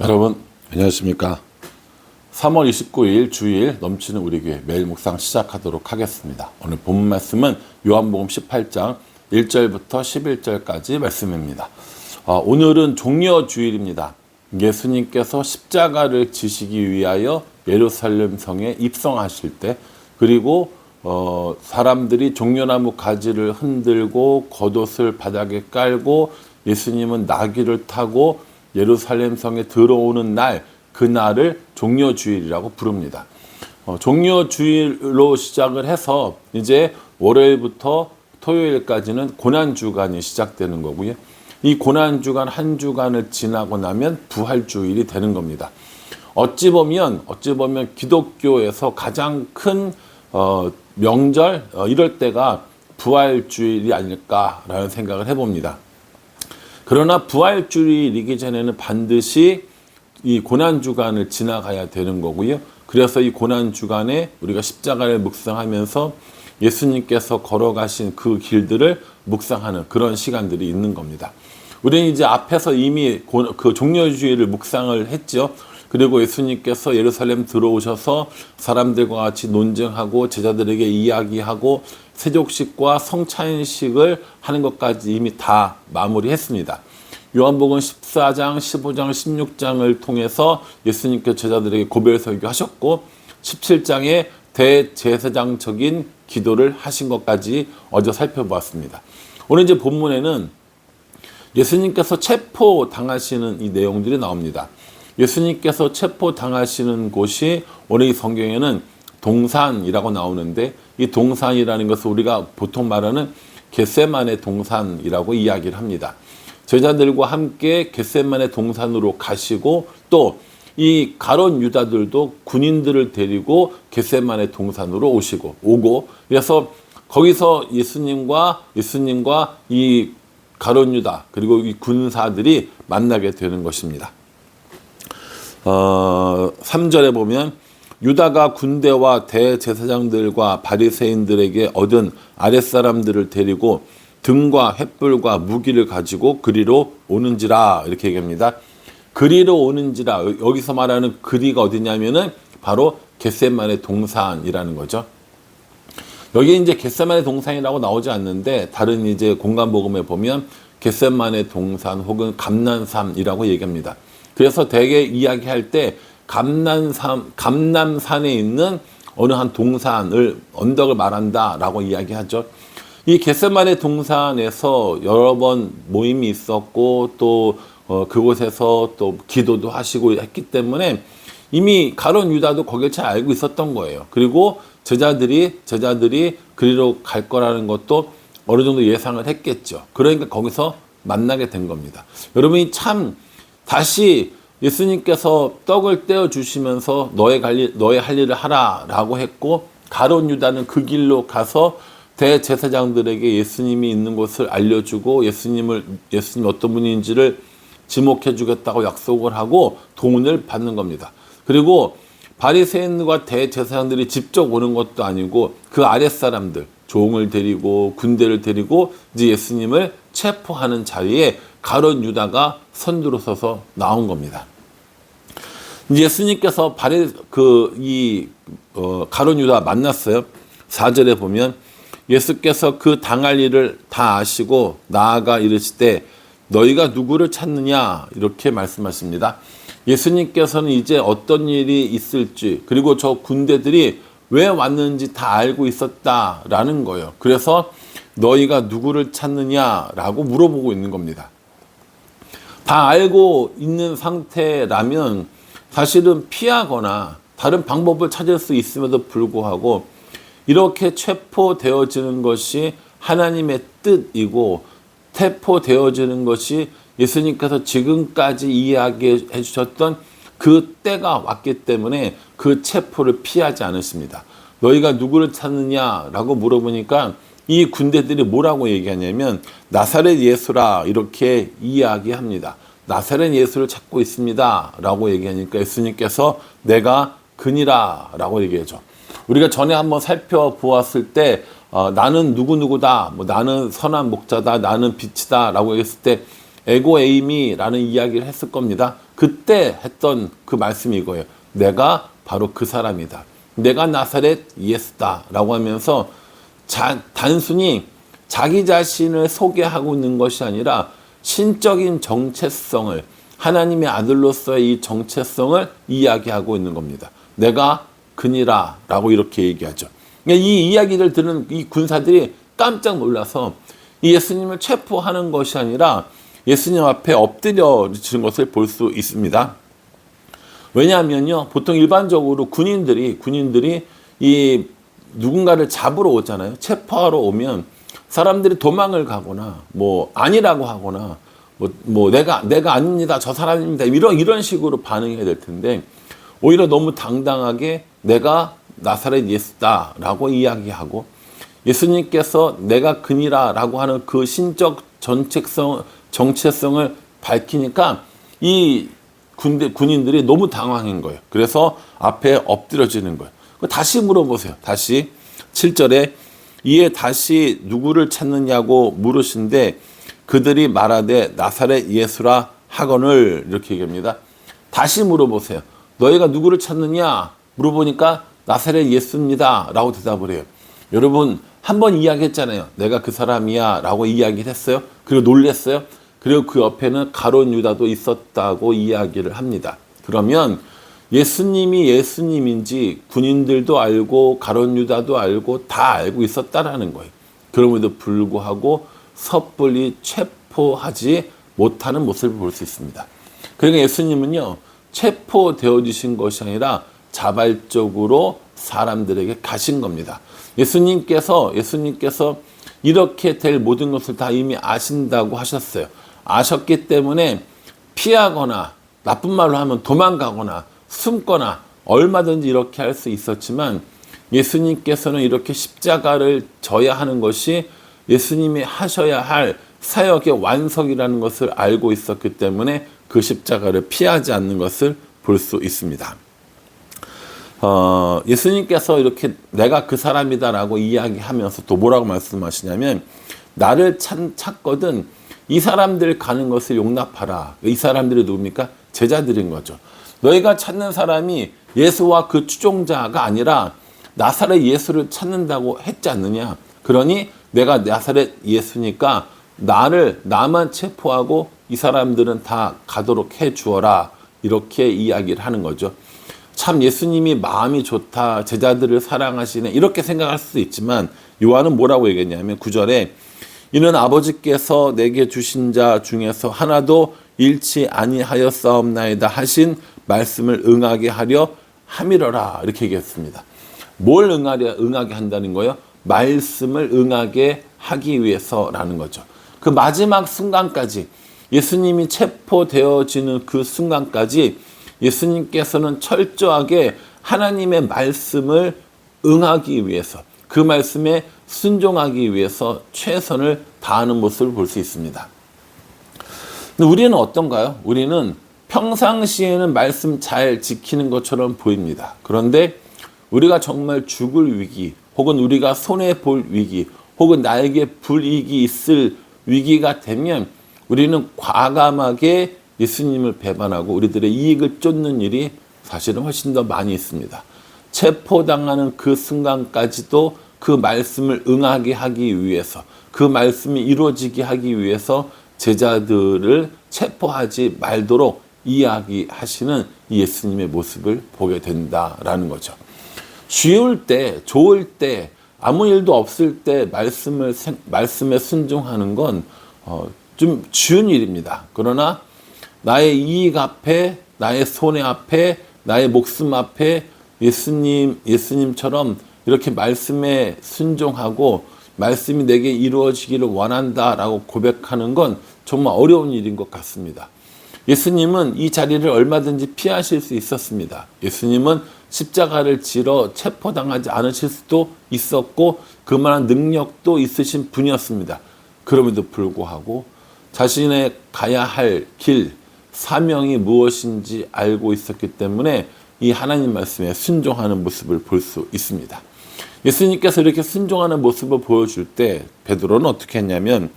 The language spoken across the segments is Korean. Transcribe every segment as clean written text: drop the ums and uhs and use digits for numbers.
여러분 안녕하십니까. 3월 29일 주일 넘치는 우리 교회 매일 묵상 시작하도록 하겠습니다. 오늘 본문 말씀은 요한복음 18장 1절부터 11절까지 말씀입니다. 오늘은 종려주일입니다. 예수님께서 십자가를 지시기 위하여 예루살렘 성에 입성하실 때, 그리고 사람들이 종려나무 가지를 흔들고 겉옷을 바닥에 깔고 예수님은 나귀를 타고 예루살렘 성에 들어오는 날, 그날을 종려주일이라고 부릅니다. 종려주일로 시작을 해서 이제 월요일부터 토요일까지는 고난주간이 시작되는 거고요. 이 고난주간 한 주간을 지나고 나면 부활주일이 되는 겁니다. 어찌 보면 기독교에서 가장 큰 명절, 이럴 때가 부활주일이 아닐까라는 생각을 해봅니다. 그러나 부활주일이기 전에는 반드시 이 고난주간을 지나가야 되는 거고요. 그래서 이 고난주간에 우리가 십자가를 묵상하면서 예수님께서 걸어가신 그 길들을 묵상하는 그런 시간들이 있는 겁니다. 우리는 이제 앞에서 이미 그 종려주일을 묵상을 했죠. 그리고 예수님께서 예루살렘 들어오셔서 사람들과 같이 논쟁하고 제자들에게 이야기하고 세족식과 성찬식을 하는 것까지 이미 다 마무리했습니다. 요한복음 14장, 15장, 16장을 통해서 예수님께서 제자들에게 고별 설교하셨고 17장에 대제사장적인 기도를 하신 것까지 어제 살펴보았습니다. 오늘 이제 본문에는 예수님께서 체포당하시는 이 내용들이 나옵니다. 예수님께서 체포당하시는 곳이 오늘 이 성경에는 동산이라고 나오는데, 이 동산이라는 것을 우리가 보통 말하는 겟세마네 동산이라고 이야기를 합니다. 제자들과 함께 겟세마네 동산으로 가시고, 또 이 가룟 유다들도 군인들을 데리고 겟세마네 동산으로 오고, 그래서 거기서 예수님과 이 가룟 유다 그리고 이 군사들이 만나게 되는 것입니다. 3절에 보면 유다가 군대와 대제사장들과 바리새인들에게 얻은 아랫사람들을 데리고 등과 횃불과 무기를 가지고 그리로 오는지라, 이렇게 얘기합니다. 그리로 오는지라, 여기서 말하는 그리가 어디냐면은 바로 겟세마네 동산이라는 거죠. 여기 이제 겟세마네 동산이라고 나오지 않는데, 다른 이제 공간복음에 보면 겟세마네 동산 혹은 감난산이라고 얘기합니다. 그래서 대개 이야기할 때 감남산에 있는 어느 한 동산을, 언덕을 말한다라고 이야기하죠. 이 겟세마네 동산에서 여러 번 모임이 있었고, 또 그곳에서 또 기도도 하시고 했기 때문에 이미 가룟 유다도 거기를 잘 알고 있었던 거예요. 그리고 제자들이 그리로 갈 거라는 것도 어느 정도 예상을 했겠죠. 그러니까 거기서 만나게 된 겁니다. 여러분이 참, 다시 예수님께서 떡을 떼어 주시면서 너의 할 일을 하라라고 했고, 가룟 유다는 그 길로 가서 대제사장들에게 예수님이 있는 곳을 알려주고 예수님 어떤 분인지를 지목해 주겠다고 약속을 하고 돈을 받는 겁니다. 그리고 바리새인과 대제사장들이 직접 오는 것도 아니고 그 아랫사람들, 종을 데리고 군대를 데리고 이제 예수님을 체포하는 자리에 가룟 유다가 선두로 서서 나온 겁니다. 예수님께서 가룟 유다 만났어요. 4절에 보면 예수께서 그 당할 일을 다 아시고 나아가 이르시되 너희가 누구를 찾느냐, 이렇게 말씀하십니다. 예수님께서는 이제 어떤 일이 있을지, 그리고 저 군대들이 왜 왔는지 다 알고 있었다라는 거예요. 그래서 너희가 누구를 찾느냐라고 물어보고 있는 겁니다. 다 알고 있는 상태라면 사실은 피하거나 다른 방법을 찾을 수 있음에도 불구하고 이렇게 체포되어지는 것이 하나님의 뜻이고, 체포되어지는 것이 예수님께서 지금까지 이야기해 주셨던 그 때가 왔기 때문에 그 체포를 피하지 않으십니다. 너희가 누구를 찾느냐라고 물어보니까 이 군대들이 뭐라고 얘기하냐면 나사렛 예수라, 이렇게 이야기합니다. 나사렛 예수를 찾고 있습니다 라고 얘기하니까 예수님께서 내가 그니라 라고 얘기하죠. 우리가 전에 한번 살펴보았을 때 나는 누구누구다, 나는 선한 목자다, 나는 빛이다 라고 했을 때 에고 에이미라는 이야기를 했을 겁니다. 그때 했던 그 말씀이 이거예요. 내가 바로 그 사람이다. 내가 나사렛 예수다라고 하면서 단순히 자기 자신을 소개하고 있는 것이 아니라 신적인 정체성을, 하나님의 아들로서의 이 정체성을 이야기하고 있는 겁니다. 내가 그니라 라고 이렇게 얘기하죠. 이 이야기를 들은 이 군사들이 깜짝 놀라서 이 예수님을 체포하는 것이 아니라 예수님 앞에 엎드려지는 것을 볼 수 있습니다. 왜냐하면요, 보통 일반적으로 군인들이 이 누군가를 잡으러 오잖아요. 체포하러 오면 사람들이 도망을 가거나 뭐 아니라고 하거나 뭐 내가 아닙니다, 저 사람입니다, 이런 식으로 반응해야 될 텐데, 오히려 너무 당당하게 내가 나사렛 예수다라고 이야기하고, 예수님께서 내가 그니라라고 하는 그 신적 정체성을 밝히니까 이 군인들이 너무 당황한 거예요. 그래서 앞에 엎드려지는 거예요. 다시 물어보세요. 다시 7절에 이에 다시 누구를 찾느냐고 물으신데 그들이 말하되 나사렛 예수라 하거늘, 이렇게 얘기합니다. 다시 물어보세요. 너희가 누구를 찾느냐 물어보니까 나사렛 예수입니다 라고 대답을 해요. 여러분, 한번 이야기했잖아요. 내가 그 사람이야 라고 이야기를 했어요. 그리고 놀랬어요. 그리고 그 옆에는 가룟 유다도 있었다고 이야기를 합니다. 그러면 예수님이 예수님인지 군인들도 알고 가룟 유다도 알고 다 알고 있었다라는 거예요. 그럼에도 불구하고 섣불리 체포하지 못하는 모습을 볼 수 있습니다. 그러니까 예수님은요, 체포되어지신 것이 아니라 자발적으로 사람들에게 가신 겁니다. 예수님께서 이렇게 될 모든 것을 다 이미 아신다고 하셨어요. 아셨기 때문에 피하거나, 나쁜 말로 하면 도망가거나 숨거나 얼마든지 이렇게 할 수 있었지만, 예수님께서는 이렇게 십자가를 져야 하는 것이 예수님이 하셔야 할 사역의 완성이라는 것을 알고 있었기 때문에 그 십자가를 피하지 않는 것을 볼 수 있습니다. 예수님께서 이렇게 내가 그 사람이다라고 이야기하면서 또 뭐라고 말씀하시냐면, 나를 찾거든 이 사람들 가는 것을 용납하라. 이 사람들이 누굽니까? 제자들인 거죠. 너희가 찾는 사람이 예수와 그 추종자가 아니라 나사렛 예수를 찾는다고 했지 않느냐. 그러니 내가 나사렛 예수니까 나만 체포하고 이 사람들은 다 가도록 해 주어라. 이렇게 이야기를 하는 거죠. 참 예수님이 마음이 좋다, 제자들을 사랑하시네, 이렇게 생각할 수도 있지만, 요한은 뭐라고 얘기했냐면 9절에 이는 아버지께서 내게 주신 자 중에서 하나도 잃지 아니하였사옵나이다 하신 말씀을 응하게 하려 함이러라, 이렇게 얘기했습니다. 뭘 응하게 한다는 거예요? 말씀을 응하게 하기 위해서라는 거죠. 그 마지막 순간까지, 예수님이 체포되어지는 그 순간까지 예수님께서는 철저하게 하나님의 말씀을 응하기 위해서, 그 말씀에 순종하기 위해서 최선을 다하는 모습을 볼 수 있습니다. 근데 우리는 어떤가요? 우리는 평상시에는 말씀 잘 지키는 것처럼 보입니다. 그런데 우리가 정말 죽을 위기, 혹은 우리가 손해볼 위기, 혹은 나에게 불이익이 있을 위기가 되면 우리는 과감하게 예수님을 배반하고 우리들의 이익을 쫓는 일이 사실은 훨씬 더 많이 있습니다. 체포당하는 그 순간까지도 그 말씀을 응하게 하기 위해서, 그 말씀이 이루어지게 하기 위해서 제자들을 체포하지 말도록 이야기하시는 예수님의 모습을 보게 된다라는 거죠. 쉬울 때, 좋을 때, 아무 일도 없을 때 말씀에 순종하는 건 좀 쉬운 일입니다. 그러나 나의 이익 앞에, 나의 손해 앞에, 나의 목숨 앞에 예수님처럼 이렇게 말씀에 순종하고 말씀이 내게 이루어지기를 원한다라고 고백하는 건 정말 어려운 일인 것 같습니다. 예수님은 이 자리를 얼마든지 피하실 수 있었습니다. 예수님은 십자가를 지러 체포당하지 않으실 수도 있었고 그만한 능력도 있으신 분이었습니다. 그럼에도 불구하고 자신의 가야 할 길, 사명이 무엇인지 알고 있었기 때문에 이 하나님 말씀에 순종하는 모습을 볼 수 있습니다. 예수님께서 이렇게 순종하는 모습을 보여줄 때 베드로는 어떻게 했냐면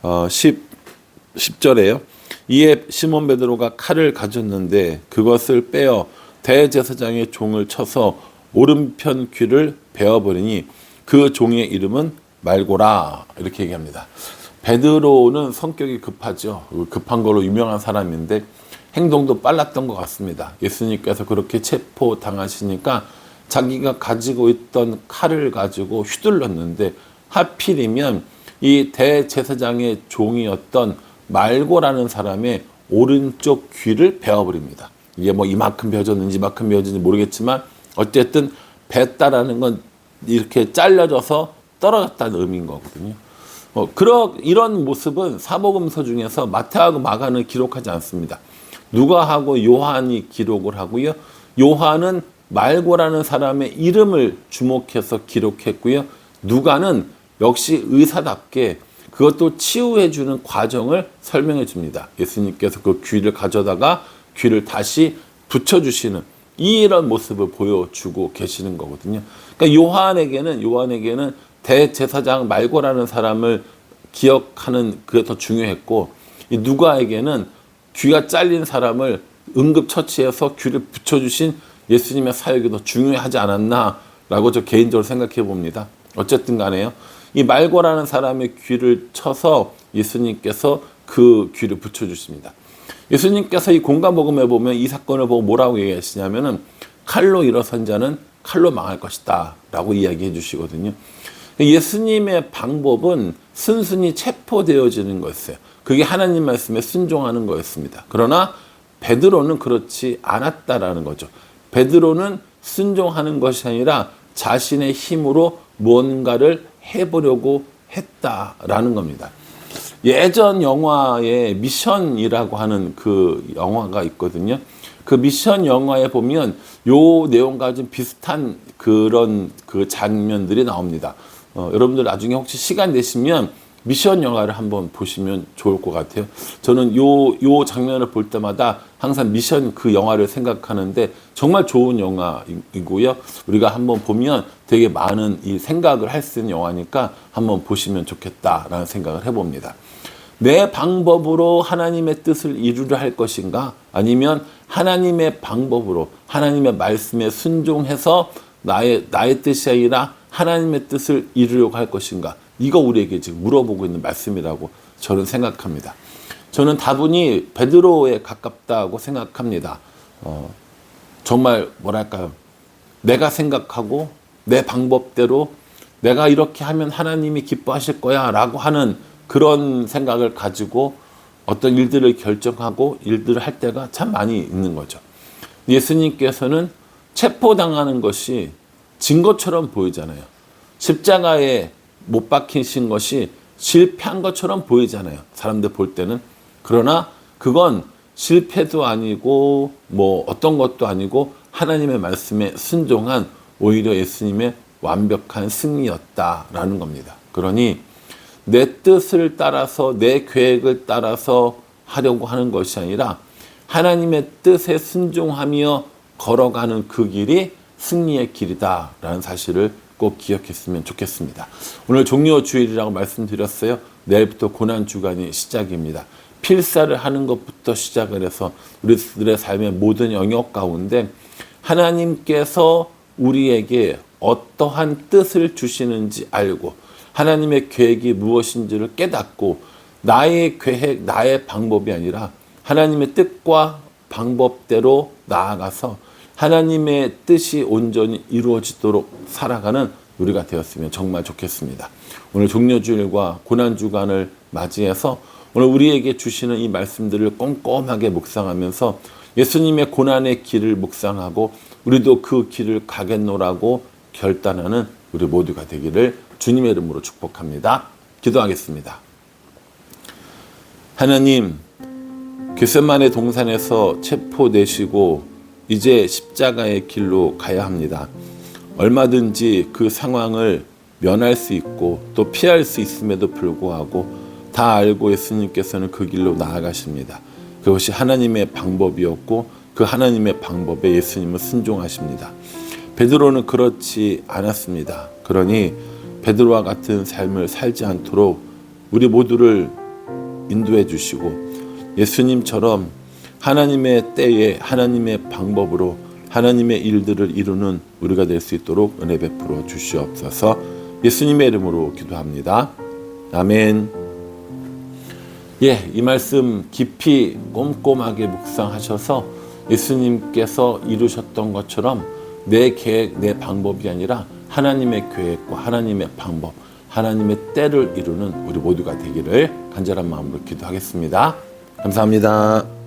10절에요. 이에 시몬 베드로가 칼을 가졌는데 그것을 빼어 대제사장의 종을 쳐서 오른편 귀를 베어버리니 그 종의 이름은 말고라. 이렇게 얘기합니다. 베드로는 성격이 급하죠. 급한 걸로 유명한 사람인데 행동도 빨랐던 것 같습니다. 예수님께서 그렇게 체포당하시니까 자기가 가지고 있던 칼을 가지고 휘둘렀는데 하필이면 이 대제사장의 종이었던 말고라는 사람의 오른쪽 귀를 베어버립니다. 이게 뭐 이만큼 베어졌는지 이만큼 베어졌는지 모르겠지만 어쨌든 뱄다라는 건 이렇게 잘려져서 떨어졌다는 의미인 거거든요. 이런 모습은 사복음서 중에서 마태하고 마가는 기록하지 않습니다. 누가하고 요한이 기록을 하고요. 요한은 말고라는 사람의 이름을 주목해서 기록했고요. 누가는 역시 의사답게 그것도 치유해주는 과정을 설명해 줍니다. 예수님께서 그 귀를 가져다가 귀를 다시 붙여주시는 이런 모습을 보여주고 계시는 거거든요. 그러니까 요한에게는 대제사장 말고라는 사람을 기억하는 그게 더 중요했고, 이 누가에게는 귀가 잘린 사람을 응급처치해서 귀를 붙여주신 예수님의 사역이 더 중요하지 않았나라고 저 개인적으로 생각해 봅니다. 어쨌든 간에요. 이 말고라는 사람의 귀를 쳐서 예수님께서 그 귀를 붙여주십니다. 예수님께서 이 공간복음에 보면 이 사건을 보고 뭐라고 얘기하시냐면은 칼로 일어선 자는 칼로 망할 것이다 라고 이야기해 주시거든요. 예수님의 방법은 순순히 체포되어지는 거였어요. 그게 하나님 말씀에 순종하는 거였습니다. 그러나 베드로는 그렇지 않았다라는 거죠. 베드로는 순종하는 것이 아니라 자신의 힘으로 무언가를 해보려고 했다라는 겁니다. 예전 영화에 미션이라고 하는 그 영화가 있거든요. 그 미션 영화에 보면 요 내용과 좀 비슷한 그런 그 장면들이 나옵니다. 여러분들 나중에 혹시 시간 되시면 미션 영화를 한번 보시면 좋을 것 같아요. 저는 요 장면을 볼 때마다 항상 미션 그 영화를 생각하는데 정말 좋은 영화이고요. 우리가 한번 보면 되게 많은 이 생각을 할 수 있는 영화니까 한번 보시면 좋겠다라는 생각을 해봅니다. 내 방법으로 하나님의 뜻을 이루려 할 것인가? 아니면 하나님의 방법으로 하나님의 말씀에 순종해서 나의 뜻이 아니라 하나님의 뜻을 이루려고 할 것인가? 이거 우리에게 지금 물어보고 있는 말씀이라고 저는 생각합니다. 저는 다분히 베드로에 가깝다고 생각합니다. 정말 뭐랄까요? 내가 생각하고 내 방법대로 내가 이렇게 하면 하나님이 기뻐하실 거야 라고 하는 그런 생각을 가지고 어떤 일들을 결정하고 일들을 할 때가 참 많이 있는 거죠. 예수님께서는 체포당하는 것이 증거처럼 보이잖아요. 십자가에 못 박히신 것이 실패한 것처럼 보이잖아요. 사람들 볼 때는. 그러나 그건 실패도 아니고 뭐 어떤 것도 아니고 하나님의 말씀에 순종한 오히려 예수님의 완벽한 승리였다라는 겁니다. 그러니 내 뜻을 따라서 내 계획을 따라서 하려고 하는 것이 아니라 하나님의 뜻에 순종하며 걸어가는 그 길이 승리의 길이다라는 사실을 꼭 기억했으면 좋겠습니다. 오늘 종려 주일이라고 말씀드렸어요. 내일부터 고난 주간이 시작입니다. 필사를 하는 것부터 시작을 해서 우리들의 삶의 모든 영역 가운데 하나님께서 우리에게 어떠한 뜻을 주시는지 알고 하나님의 계획이 무엇인지를 깨닫고 나의 계획, 나의 방법이 아니라 하나님의 뜻과 방법대로 나아가서 하나님의 뜻이 온전히 이루어지도록 살아가는 우리가 되었으면 정말 좋겠습니다. 오늘 종려주일과 고난주간을 맞이해서 오늘 우리에게 주시는 이 말씀들을 꼼꼼하게 묵상하면서 예수님의 고난의 길을 묵상하고 우리도 그 길을 가겠노라고 결단하는 우리 모두가 되기를 주님의 이름으로 축복합니다. 기도하겠습니다. 하나님, 겟세마네 동산에서 체포되시고 이제 십자가의 길로 가야 합니다. 얼마든지 그 상황을 면할 수 있고 또 피할 수 있음에도 불구하고 다 알고 예수님께서는 그 길로 나아가십니다. 그것이 하나님의 방법이었고 그 하나님의 방법에 예수님은 순종하십니다. 베드로는 그렇지 않았습니다. 그러니 베드로와 같은 삶을 살지 않도록 우리 모두를 인도해 주시고 예수님처럼 하나님의 때에 하나님의 방법으로 하나님의 일들을 이루는 우리가 될 수 있도록 은혜 베풀어 주시옵소서. 예수님의 이름으로 기도합니다. 아멘. 이 말씀 깊이 꼼꼼하게 묵상하셔서 예수님께서 이루셨던 것처럼 내 계획, 내 방법이 아니라 하나님의 계획과 하나님의 방법, 하나님의 때를 이루는 우리 모두가 되기를 간절한 마음으로 기도하겠습니다. 감사합니다.